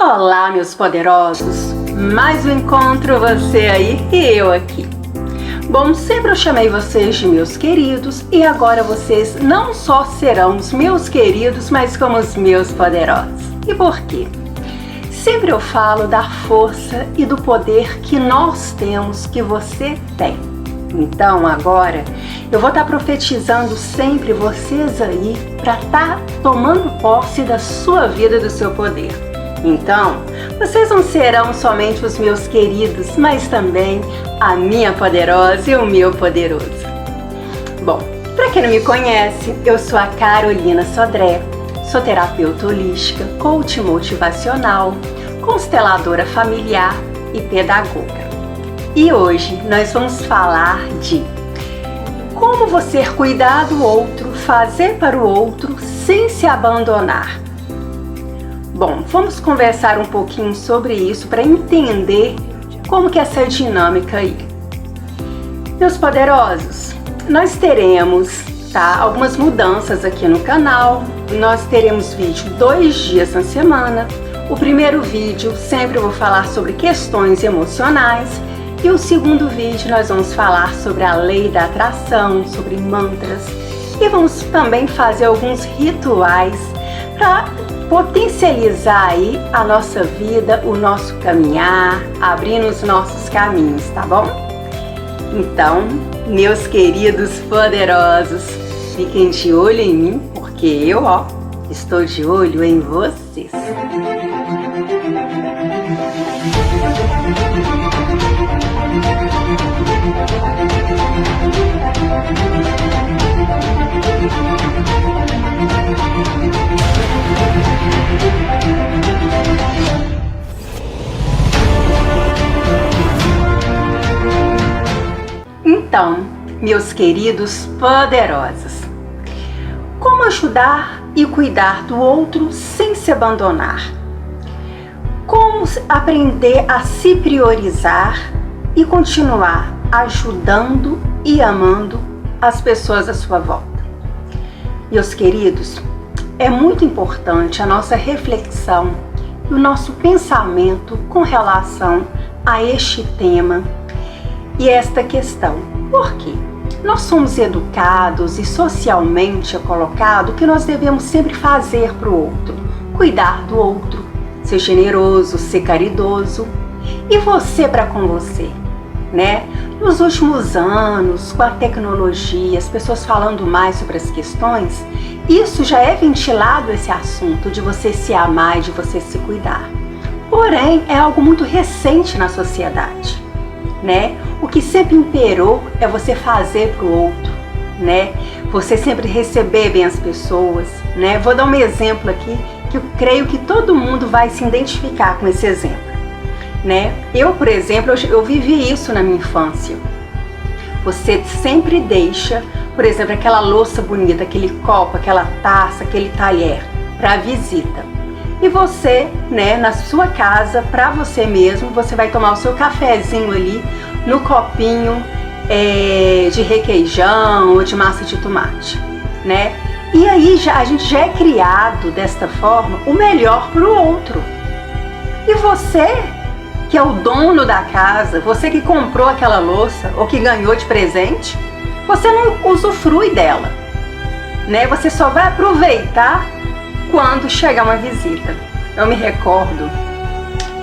Olá, meus poderosos! Mais um encontro, você aí e eu aqui. Bom, sempre eu chamei vocês de meus queridos e agora vocês não só serão os meus queridos, mas como os meus poderosos. E por quê? Sempre eu falo da força e do poder que nós temos, que você tem. Então agora eu vou estar profetizando sempre vocês aí para estar tomando posse da sua vida e do seu poder. Então, vocês não serão somente os meus queridos, mas também a minha poderosa e o meu poderoso. Bom, para quem não me conhece, eu sou a Carolina Sodré, sou terapeuta holística, coach motivacional, consteladora familiar e pedagoga. E hoje nós vamos falar de como você cuidar do outro, fazer para o outro sem se abandonar. Bom, vamos conversar um pouquinho sobre isso para entender como que é essa dinâmica aí. Meus poderosos, nós teremos algumas mudanças aqui no canal. Nós teremos vídeo 2 dias na semana. O primeiro vídeo sempre eu vou falar sobre questões emocionais e o segundo vídeo nós vamos falar sobre a lei da atração, sobre mantras e vamos também fazer alguns rituais para potencializar aí a nossa vida, o nosso caminhar, abrindo os nossos caminhos, tá bom? Então, meus queridos poderosos, fiquem de olho em mim, porque eu, estou de olho em vocês. Então, meus queridos poderosos, como ajudar e cuidar do outro sem se abandonar? Como aprender a se priorizar e continuar ajudando e amando as pessoas à sua volta? Meus queridos, é muito importante a nossa reflexão e o nosso pensamento com relação a este tema e esta questão. Por quê? Nós somos educados e socialmente é colocado que nós devemos sempre fazer para o outro, cuidar do outro, ser generoso, ser caridoso. E você para com você, né? Nos últimos anos, com a tecnologia, as pessoas falando mais sobre as questões, isso já é ventilado, esse assunto de você se amar e de você se cuidar. Porém, é algo muito recente na sociedade, né? O que sempre imperou é você fazer para o outro, né? Você sempre receber bem as pessoas, né? Vou dar um exemplo aqui que eu creio que todo mundo vai se identificar com esse exemplo, né? Eu, por exemplo, eu vivi isso na minha infância. Você sempre deixa, por exemplo, aquela louça bonita, aquele copo, aquela taça, aquele talher para visita. E você, né, na sua casa, para você mesmo, você vai tomar o seu cafezinho ali no copinho de requeijão ou de massa de tomate, né? E aí a gente já é criado desta forma o melhor para o outro. E você, que é o dono da casa, você que comprou aquela louça ou que ganhou de presente, você não usufrui dela, né? Você só vai aproveitar quando chegar uma visita. Eu me recordo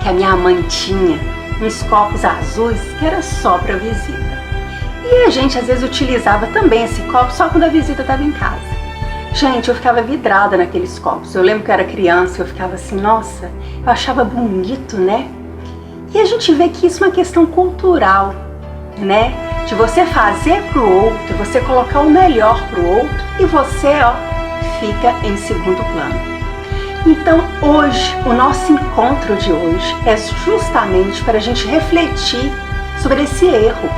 que a minha mãe tinha uns copos azuis que era só para visita. E a gente às vezes utilizava também esse copo só quando a visita estava em casa. Gente, eu ficava vidrada naqueles copos. Eu lembro que eu era criança, eu ficava assim, nossa, eu achava bonito, né? E a gente vê que isso é uma questão cultural, né? De você fazer pro outro, você colocar o melhor pro outro e você, fica em segundo plano. Então hoje, o nosso encontro de hoje é justamente para a gente refletir sobre esse erro,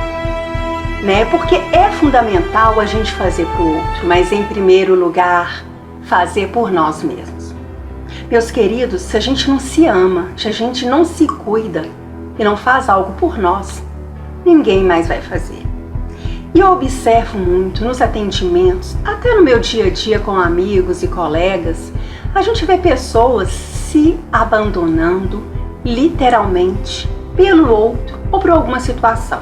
né? Porque é fundamental a gente fazer para o outro, mas em primeiro lugar, fazer por nós mesmos. Meus queridos, se a gente não se ama, se a gente não se cuida e não faz algo por nós, ninguém mais vai fazer. E eu observo muito nos atendimentos, até no meu dia a dia com amigos e colegas, a gente vê pessoas se abandonando literalmente pelo outro ou por alguma situação.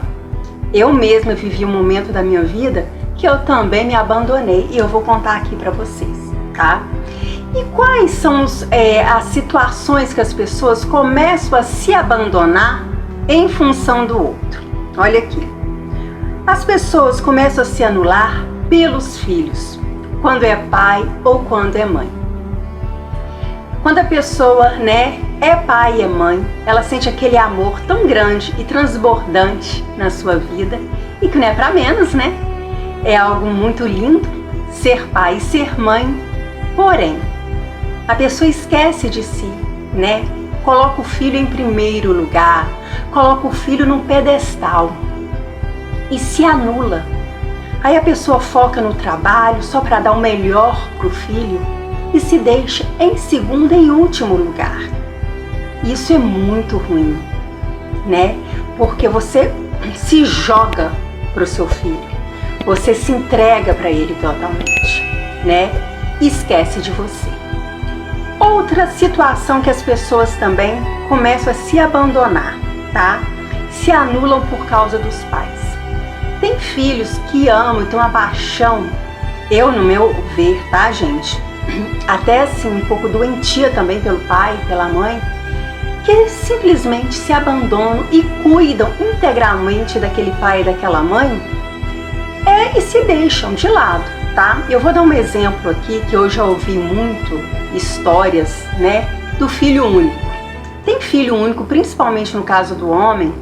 Eu mesma vivi um momento da minha vida que eu também me abandonei e eu vou contar aqui para vocês, tá? E quais são as situações que as pessoas começam a se abandonar em função do outro? Olha aqui. As pessoas começam a se anular pelos filhos, quando é pai ou quando é mãe. Quando a pessoa, é pai e é mãe, ela sente aquele amor tão grande e transbordante na sua vida e que não é para menos, né? É algo muito lindo ser pai e ser mãe, porém, a pessoa esquece de si, Coloca o filho em primeiro lugar, coloca o filho num pedestal e se anula. Aí a pessoa foca no trabalho só para dar o melhor pro filho e se deixa em segundo e último lugar. Isso é muito ruim, Porque você se joga pro seu filho, você se entrega para ele totalmente, E esquece de você. Outra situação que as pessoas também começam a se abandonar, tá? Se anulam por causa dos pais. Tem filhos que amam e têm uma paixão, eu no meu ver, tá, gente? Até assim, um pouco doentia também pelo pai, pela mãe, que simplesmente se abandonam e cuidam integralmente daquele pai e daquela mãe e se deixam de lado, tá? Eu vou dar um exemplo aqui que eu já ouvi muito histórias, do filho único. Tem filho único, principalmente no caso do homem,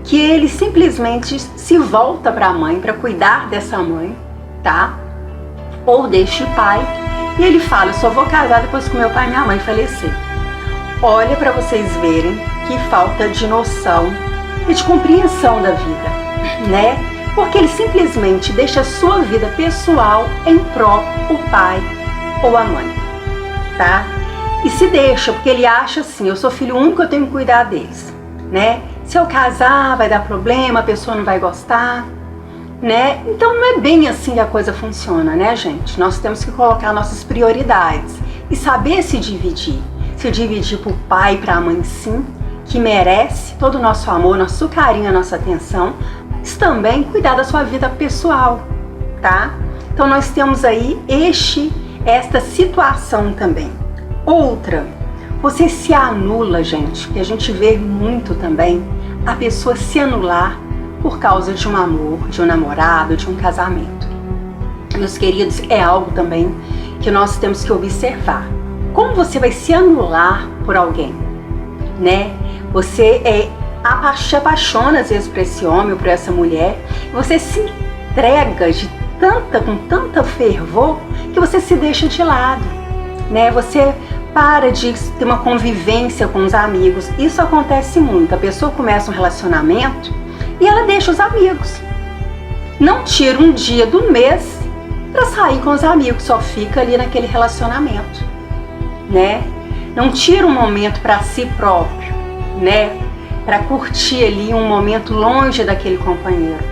que ele simplesmente se volta para a mãe, para cuidar dessa mãe, tá? Ou deixa o pai e ele fala, eu só vou casar depois que meu pai e minha mãe falecer. Olha para vocês verem que falta de noção e de compreensão da vida, Porque ele simplesmente deixa a sua vida pessoal em pró o pai ou a mãe, tá? E se deixa, porque ele acha assim, eu sou filho único, eu tenho que cuidar deles, Se eu casar, vai dar problema, a pessoa não vai gostar, Então não é bem assim que a coisa funciona, gente? Nós temos que colocar nossas prioridades e saber se dividir. Se dividir para o pai e para a mãe, sim, que merece todo o nosso amor, nosso carinho, a nossa atenção, mas também cuidar da sua vida pessoal, tá? Então nós temos aí esta situação também. Outra, você se anula, gente, que a gente vê muito também, a pessoa se anular por causa de um amor, de um namorado, de um casamento. Meus queridos, é algo também que nós temos que observar. Como você vai se anular por alguém, Você se apaixona às vezes por esse homem ou por essa mulher, você se entrega com tanta fervor que você se deixa de lado, Você para de ter uma convivência com os amigos. Isso acontece muito. A pessoa começa um relacionamento e ela deixa os amigos. Não tira um dia do mês para sair com os amigos, só fica ali naquele relacionamento, Não tira um momento para si próprio, Para curtir ali um momento longe daquele companheiro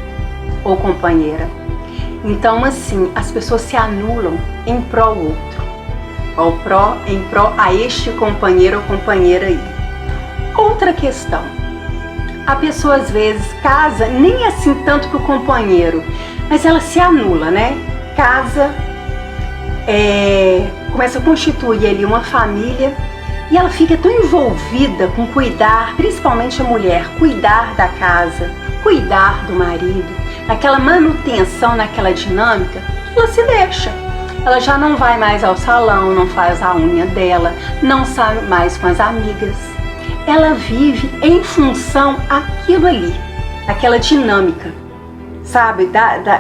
ou companheira. Então, assim, as pessoas se anulam em pró ao outro, em pró a este companheiro ou companheira aí. Outra questão, a pessoa às vezes casa, nem assim tanto pro companheiro, mas ela se anula, Casa, começa a constituir ali uma família e ela fica tão envolvida com cuidar, principalmente a mulher, cuidar da casa, cuidar do marido, naquela manutenção, naquela dinâmica, ela se deixa. Ela já não vai mais ao salão, não faz a unha dela, não sai mais com as amigas. Ela vive em função aquilo ali, aquela dinâmica, sabe?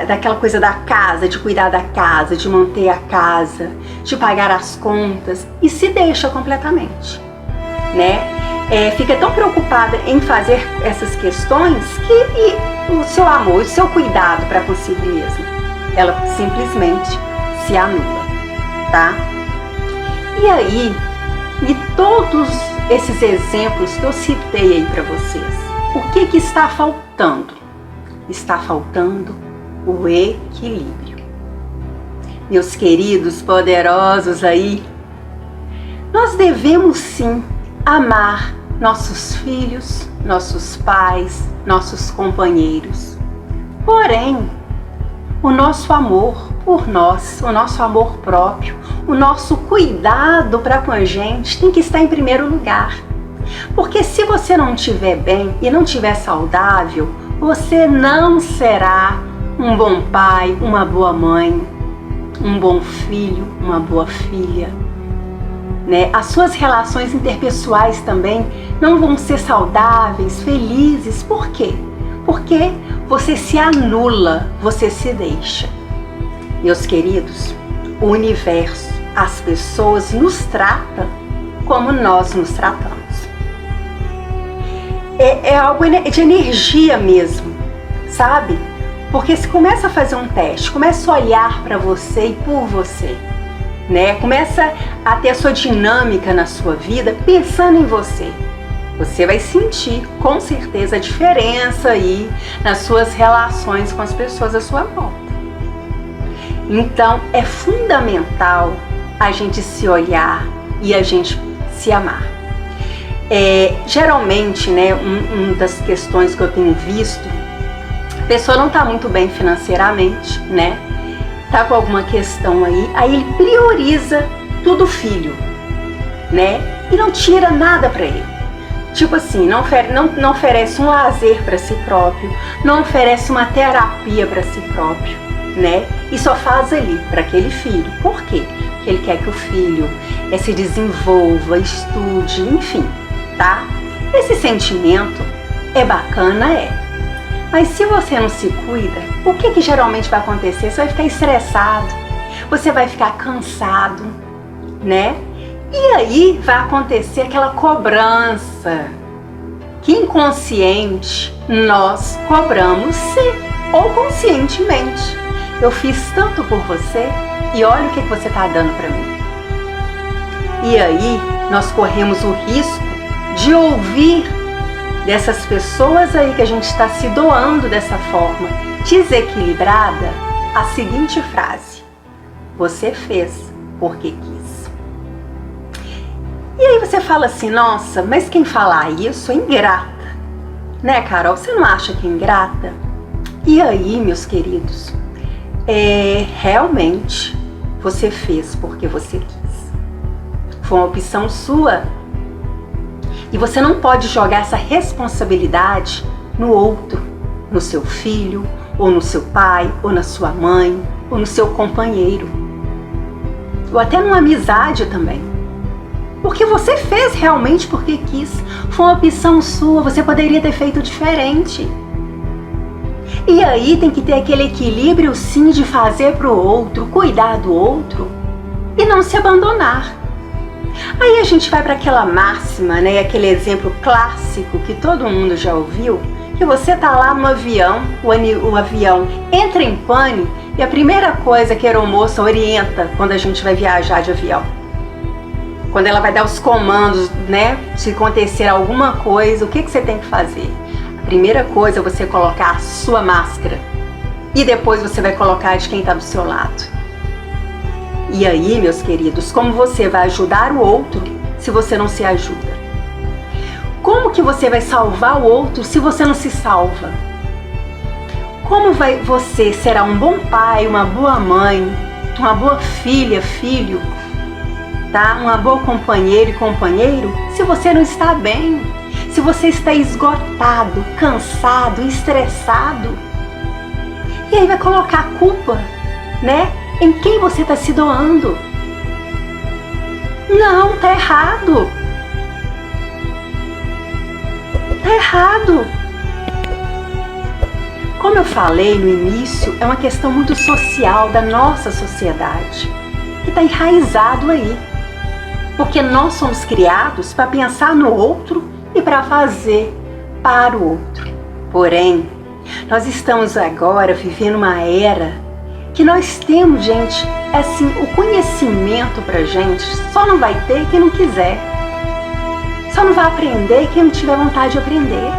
Daquela coisa da casa, de cuidar da casa, de manter a casa, de pagar as contas e se deixa completamente, Fica tão preocupada em fazer essas questões que o seu amor, o seu cuidado para consigo mesma, ela simplesmente se anula, tá? E aí, de todos esses exemplos que eu citei aí para vocês, o que está faltando? Está faltando o equilíbrio. Meus queridos poderosos aí, Nós devemos sim amar nossos filhos, nossos pais, nossos companheiros. Porém, o nosso amor por nós, o nosso amor próprio, o nosso cuidado para com a gente tem que estar em primeiro lugar. Porque se você não estiver bem e não estiver saudável, você não será um bom pai, uma boa mãe, um bom filho, uma boa filha. Né? As suas relações interpessoais também não vão ser saudáveis, felizes. Por quê? Porque você se anula, você se deixa. Meus queridos, o universo, as pessoas nos tratam como nós nos tratamos. É algo de energia mesmo, sabe? Porque se começa a fazer um teste, começa a olhar para você e por você, né? Começa a ter a sua dinâmica na sua vida pensando em você. Você vai sentir com certeza a diferença aí nas suas relações com as pessoas à sua volta. Então é fundamental a gente se olhar e a gente se amar. Geralmente, né, uma das questões que eu tenho visto, a pessoa não está muito bem financeiramente, né? Tá com alguma questão aí ele prioriza tudo filho, né? E não tira nada para ele. Tipo assim, não oferece um lazer para si próprio, não oferece uma terapia para si próprio, né? E só faz ali para aquele filho. Por quê? Porque ele quer que o filho se desenvolva, estude, enfim, tá? Esse sentimento é bacana, mas se você não se cuida, o que geralmente vai acontecer? Você vai ficar estressado, você vai ficar cansado, né? E aí vai acontecer aquela cobrança que inconsciente nós cobramos sim, ou conscientemente. Eu fiz tanto por você e olha o que você está dando para mim. E aí nós corremos o risco de ouvir dessas pessoas aí que a gente está se doando dessa forma desequilibrada a seguinte frase: você fez porque quis. E aí você fala assim, nossa, mas quem falar isso é ingrata. Né, Carol? Você não acha que é ingrata? E aí, meus queridos, realmente você fez porque você quis. Foi uma opção sua. E você não pode jogar essa responsabilidade no outro, no seu filho, ou no seu pai, ou na sua mãe, ou no seu companheiro. Ou até numa amizade também. Porque você fez realmente porque quis. Foi uma opção sua, você poderia ter feito diferente. E aí tem que ter aquele equilíbrio sim de fazer para o outro, cuidar do outro e não se abandonar. Aí a gente vai para aquela máxima, né, aquele exemplo clássico que todo mundo já ouviu, que você tá lá no avião, o avião entra em pane e a primeira coisa que a aeromoça orienta quando a gente vai viajar de avião, quando ela vai dar os comandos, né, se acontecer alguma coisa, o que você tem que fazer? A primeira coisa é você colocar a sua máscara e depois você vai colocar a de quem está do seu lado. E aí, meus queridos, como você vai ajudar o outro se você não se ajuda? Como que você vai salvar o outro se você não se salva? Como você será um bom pai, uma boa mãe, uma boa filha, filho, tá? Uma boa companheira e companheiro se você não está bem, se você está esgotado, cansado, estressado? E aí vai colocar a culpa, né, em quem você está se doando. Não, tá errado. Tá errado. Como eu falei no início, é uma questão muito social da nossa sociedade, que está enraizado aí. Porque nós somos criados para pensar no outro e para fazer para o outro. Porém, nós estamos agora vivendo uma era que nós temos, gente, assim, o conhecimento pra gente só não vai ter quem não quiser. Só não vai aprender quem não tiver vontade de aprender.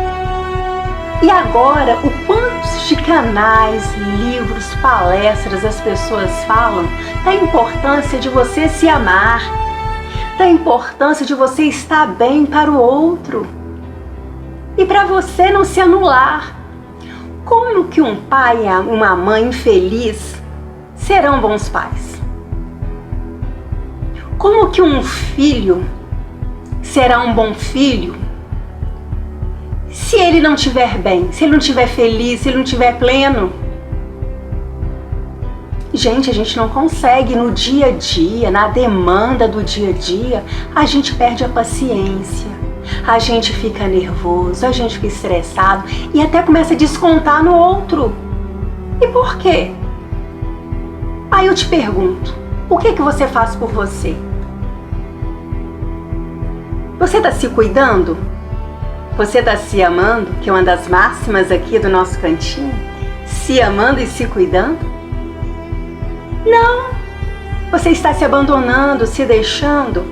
E agora, o quantos de canais, livros, palestras as pessoas falam da importância de você se amar, da importância de você estar bem para o outro e para você não se anular. Como que um pai e uma mãe infeliz serão bons pais? Como que um filho será um bom filho se ele não estiver bem, se ele não estiver feliz, se ele não estiver pleno? Gente, a gente não consegue no dia a dia, na demanda do dia a dia, a gente perde a paciência, a gente fica nervoso, a gente fica estressado e até começa a descontar no outro. E por quê? Aí eu te pergunto, o que você faz por você? Você está se cuidando? Você está se amando? Que é uma das máximas aqui do nosso cantinho. Se amando e se cuidando? Não! Você está se abandonando, se deixando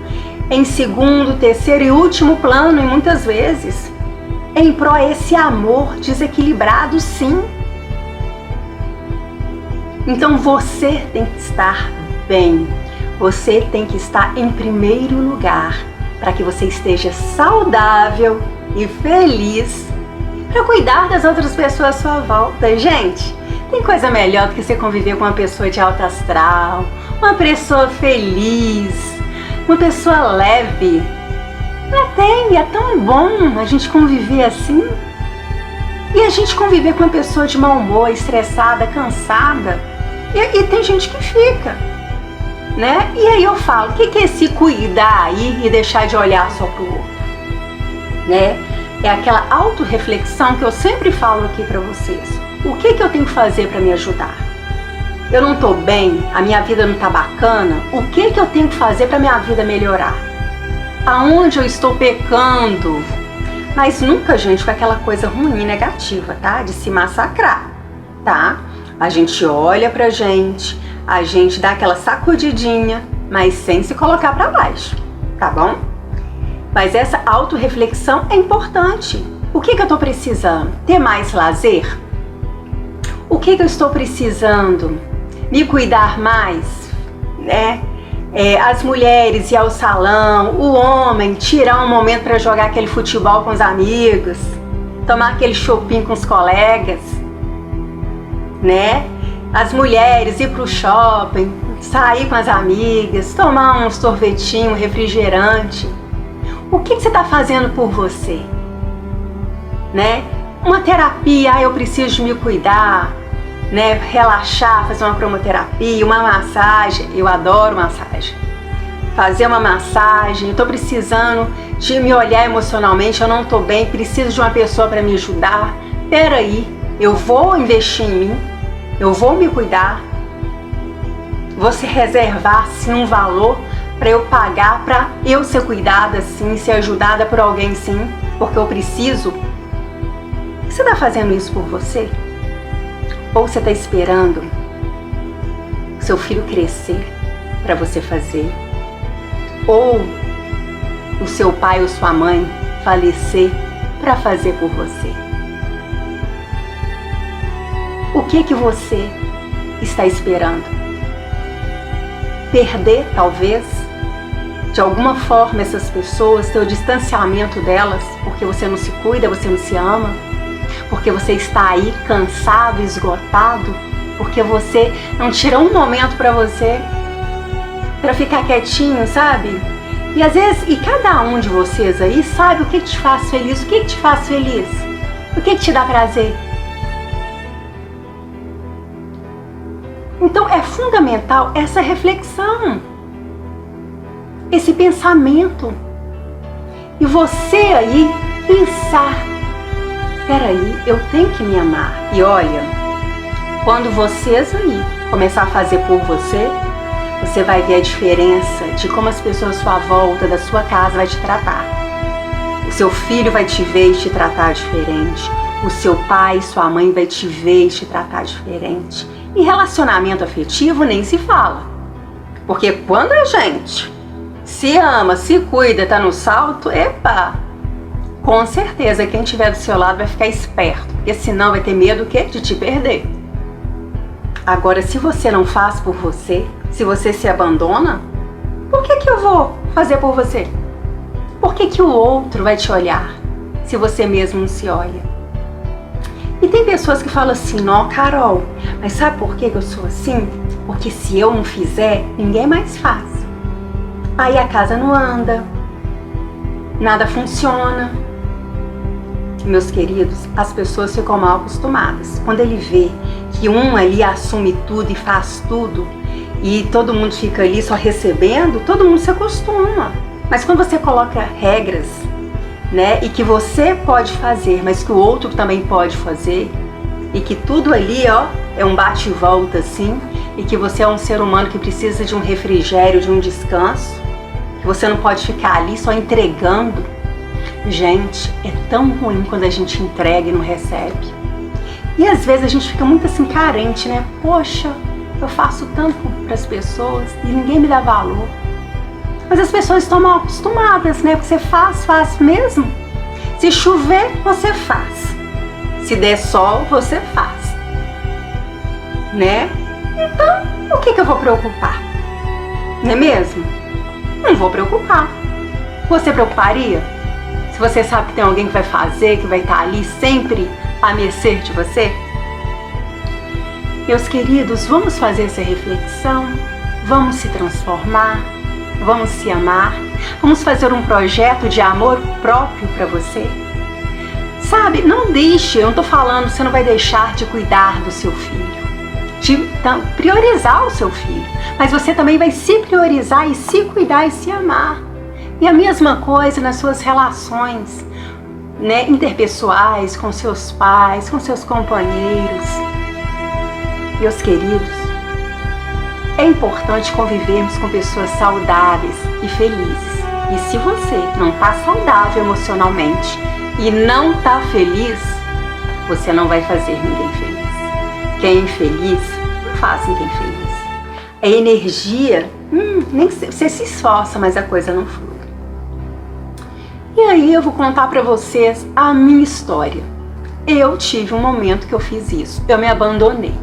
em segundo, terceiro e último plano, e muitas vezes em prol a esse amor desequilibrado, sim. Então você tem que estar bem. Você tem que estar em primeiro lugar para que você esteja saudável e feliz para cuidar das outras pessoas à sua volta. Gente, tem coisa melhor do que você conviver com uma pessoa de alto astral, uma pessoa feliz, uma pessoa leve. Não tem, é tão bom a gente conviver assim. E a gente conviver com uma pessoa de mau humor, estressada, cansada. E tem gente que fica, né? E aí eu falo, o que é se cuidar aí e deixar de olhar só pro outro? Né? É aquela autorreflexão que eu sempre falo aqui para vocês. O que eu tenho que fazer para me ajudar? Eu não tô bem, a minha vida não tá bacana, o que eu tenho que fazer para minha vida melhorar? Aonde eu estou pecando? Mas nunca, gente, com aquela coisa ruim, negativa, tá? De se massacrar, tá? A gente olha pra gente, a gente dá aquela sacudidinha, mas sem se colocar pra baixo, tá bom? Mas essa autorreflexão é importante. O que eu tô precisando? Ter mais lazer? O que eu estou precisando? Me cuidar mais, né? As mulheres ir ao salão, o homem tirar um momento para jogar aquele futebol com os amigos, tomar aquele chopinho com os colegas, né? As mulheres ir pro shopping, sair com as amigas, tomar um sorvetinho, um refrigerante. O que você está fazendo por você? Né? Uma terapia, eu preciso me cuidar, né? Relaxar, fazer uma cromoterapia, uma massagem, eu adoro massagem. Fazer uma massagem, eu tô precisando de me olhar emocionalmente, eu não tô bem, preciso de uma pessoa para me ajudar. Peraí, eu vou investir em mim, eu vou me cuidar. Vou se reservar sim um valor para eu pagar, para eu ser cuidada sim, ser ajudada por alguém sim, porque eu preciso. Você está fazendo isso por você? Ou você está esperando o seu filho crescer para você fazer? Ou o seu pai ou sua mãe falecer para fazer por você? O que você está esperando? Perder, talvez, de alguma forma essas pessoas, ter o distanciamento delas, porque você não se cuida, você não se ama? Porque você está aí cansado, esgotado, porque você não tira um momento para você, para ficar quietinho, sabe? E às vezes, e cada um de vocês aí sabe o que te faz feliz, o que te faz feliz, o que te dá prazer. Então é fundamental essa reflexão, esse pensamento, e você aí pensar, peraí, eu tenho que me amar. E olha, quando vocês aí começar a fazer por você, você vai ver a diferença de como as pessoas à sua volta, da sua casa, vai te tratar. O seu filho vai te ver e te tratar diferente. O seu pai, sua mãe vai te ver e te tratar diferente. E relacionamento afetivo nem se fala. Porque quando a gente se ama, se cuida, tá no salto, epa! Com certeza quem estiver do seu lado vai ficar esperto. Porque senão vai ter medo o quê? De te perder. Agora, se você não faz por você, se você se abandona, por que eu vou fazer por você? Por que que o outro vai te olhar se você mesmo não se olha? E tem pessoas que falam assim, não, Carol, mas sabe por que eu sou assim? Porque se eu não fizer, ninguém mais faz. Aí a casa não anda, nada funciona. Meus queridos, as pessoas ficam mal acostumadas. Quando ele vê que um ali assume tudo e faz tudo, e todo mundo fica ali só recebendo, todo mundo se acostuma. Mas quando você coloca regras, né, e que você pode fazer, mas que o outro também pode fazer, e que tudo ali, ó, é um bate e volta assim, e que você é um ser humano que precisa de um refrigério, de um descanso, que você não pode ficar ali só entregando. Gente, é tão ruim quando a gente entrega e não recebe. E às vezes a gente fica muito assim carente, né? Poxa, eu faço tanto para as pessoas e ninguém me dá valor. Mas as pessoas estão mal acostumadas, né? Porque você faz mesmo. Se chover, você faz. Se der sol, você faz. Né? Então, o que eu vou preocupar? Não é mesmo? Não vou preocupar. Você preocuparia? Se você sabe que tem alguém que vai fazer, que vai estar ali sempre a mercê de você? Meus queridos, vamos fazer essa reflexão, vamos se transformar, vamos se amar, vamos fazer um projeto de amor próprio para você. Sabe, não deixe, eu não estou falando, você não vai deixar de cuidar do seu filho, de priorizar o seu filho, mas você também vai se priorizar e se cuidar e se amar. E a mesma coisa nas suas relações, né, interpessoais, com seus pais, com seus companheiros. Meus queridos, é importante convivermos com pessoas saudáveis e felizes. E se você não está saudável emocionalmente e não está feliz, você não vai fazer ninguém feliz. Quem é infeliz não faz ninguém feliz. É energia, nem você se esforça, mas a coisa não flui. E aí eu vou contar para vocês a minha história. Eu tive um momento que eu fiz isso, eu me abandonei.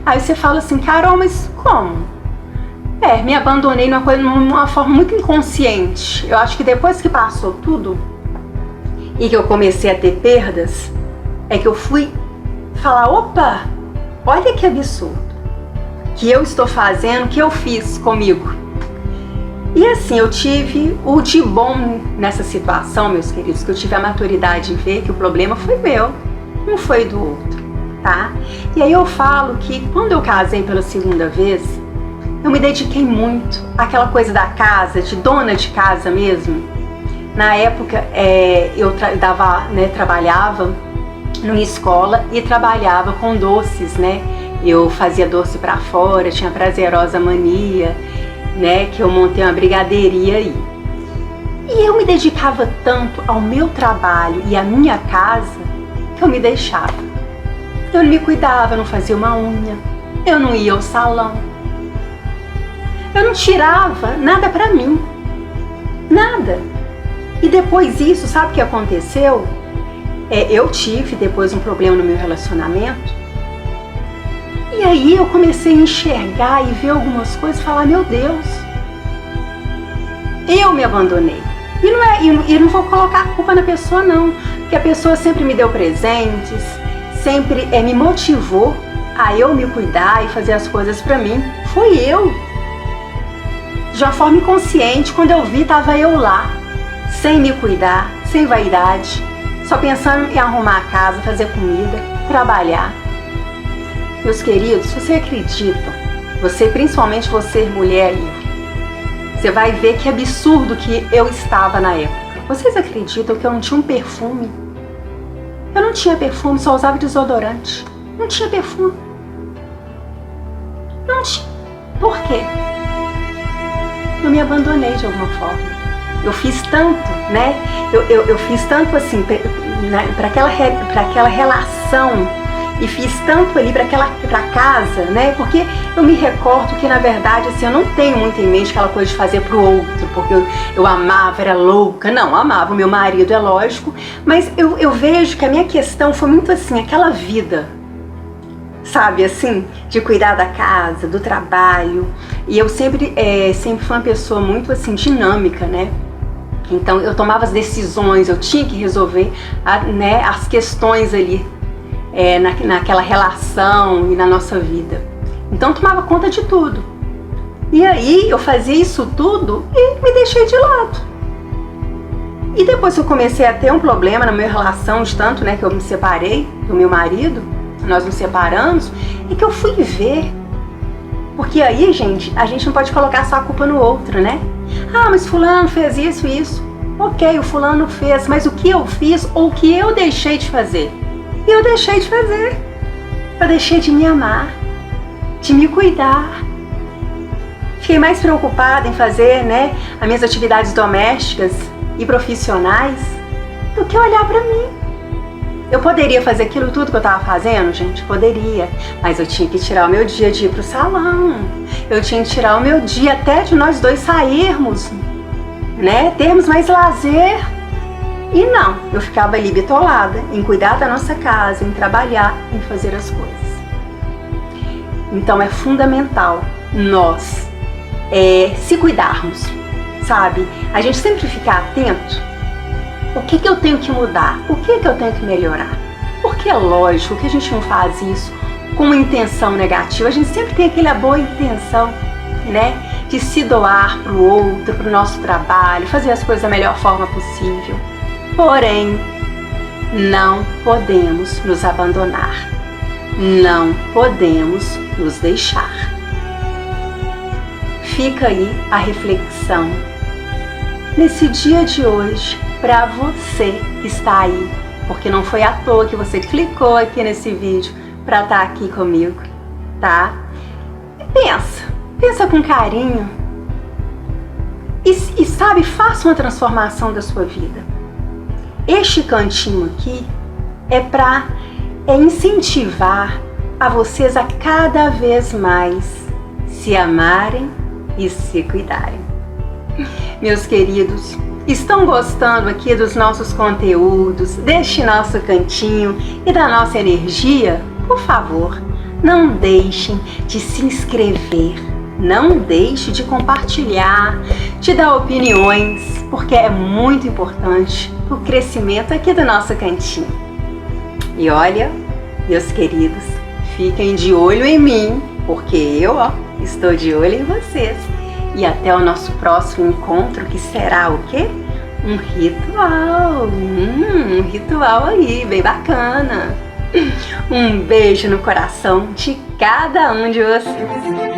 Aí você fala assim, Carol, mas como? Me abandonei numa forma muito inconsciente. Eu acho que depois que passou tudo e que eu comecei a ter perdas, é que eu fui falar, opa, olha que absurdo que eu estou fazendo, que eu fiz comigo. E assim, eu tive o de bom nessa situação, meus queridos, que eu tive a maturidade de ver que o problema foi meu, não foi do outro, tá? E aí eu falo que quando eu casei pela segunda vez, eu me dediquei muito àquela coisa da casa, de dona de casa mesmo. Na época, eu trabalhava numa escola e trabalhava com doces, né? Eu fazia doce pra fora, tinha a Prazerosa Mania, né, que eu montei uma brigadeiria aí. E eu me dedicava tanto ao meu trabalho e à minha casa que eu me deixava. Eu não me cuidava, eu não fazia uma unha, eu não ia ao salão, eu não tirava nada pra mim, nada. E depois disso, sabe o que aconteceu? Eu tive depois um problema no meu relacionamento. E aí eu comecei a enxergar e ver algumas coisas e falar, meu Deus, eu me abandonei. E não vou colocar a culpa na pessoa não, porque a pessoa sempre me deu presentes, sempre me motivou a eu me cuidar e fazer as coisas pra mim. Foi eu. De uma forma inconsciente, quando eu vi, tava eu lá, sem me cuidar, sem vaidade, só pensando em arrumar a casa, fazer comida, trabalhar. Meus queridos, se você acredita, principalmente você mulher aí, você vai ver que absurdo que eu estava na época. Vocês acreditam que eu não tinha um perfume? Eu não tinha perfume, só usava desodorante. Não tinha perfume. Não tinha. Por quê? Eu me abandonei de alguma forma. Eu fiz tanto, né? Eu fiz tanto assim, para aquela relação. E fiz tanto ali pra casa, né? Porque eu me recordo que, na verdade, assim, eu não tenho muito em mente aquela coisa de fazer pro outro, porque eu amava, era louca. Não, amava o meu marido, é lógico. Mas eu vejo que a minha questão foi muito assim, aquela vida sabe assim, de cuidar da casa, do trabalho. E eu sempre fui uma pessoa muito assim dinâmica, né? Então eu tomava as decisões, eu tinha que resolver as questões ali naquela relação e na nossa vida. Então eu tomava conta de tudo. E aí eu fazia isso tudo e me deixei de lado. E depois eu comecei a ter um problema na minha relação, de tanto que eu me separei do meu marido, nós nos separamos, e que eu fui ver. Porque aí, gente, a gente não pode colocar só a culpa no outro, né? Ah, mas fulano fez isso e isso. Ok, o fulano fez, mas o que eu fiz ou o que eu deixei de fazer? E eu deixei de fazer. Eu deixei de me amar, de me cuidar. Fiquei mais preocupada em fazer, as minhas atividades domésticas e profissionais do que olhar pra mim. Eu poderia fazer aquilo tudo que eu tava fazendo, gente? Poderia. Mas eu tinha que tirar o meu dia de ir pro salão. Eu tinha que tirar o meu dia até de nós dois sairmos, termos mais lazer. E não, eu ficava ali bitolada em cuidar da nossa casa, em trabalhar, em fazer as coisas. Então é fundamental nós se cuidarmos, sabe? A gente sempre ficar atento. O que eu tenho que mudar? O que eu tenho que melhorar? Porque é lógico que a gente não faz isso com uma intenção negativa. A gente sempre tem aquela boa intenção, de se doar para o outro, para o nosso trabalho, fazer as coisas da melhor forma possível. Porém, não podemos nos abandonar. Não podemos nos deixar. Fica aí a reflexão nesse dia de hoje para você que está aí, porque não foi à toa que você clicou aqui nesse vídeo para estar aqui comigo, tá? E pensa com carinho e sabe, faça uma transformação da sua vida. Este cantinho aqui é para incentivar a vocês a cada vez mais se amarem e se cuidarem. Meus queridos, estão gostando aqui dos nossos conteúdos, deste nosso cantinho e da nossa energia? Por favor, não deixem de se inscrever, não deixe de compartilhar, de dar opiniões, porque é muito importante o crescimento aqui do nosso cantinho. E olha, meus queridos, fiquem de olho em mim, porque eu, estou de olho em vocês. E até o nosso próximo encontro, que será o quê? Um ritual. Um ritual aí, bem bacana. Um beijo no coração de cada um de vocês.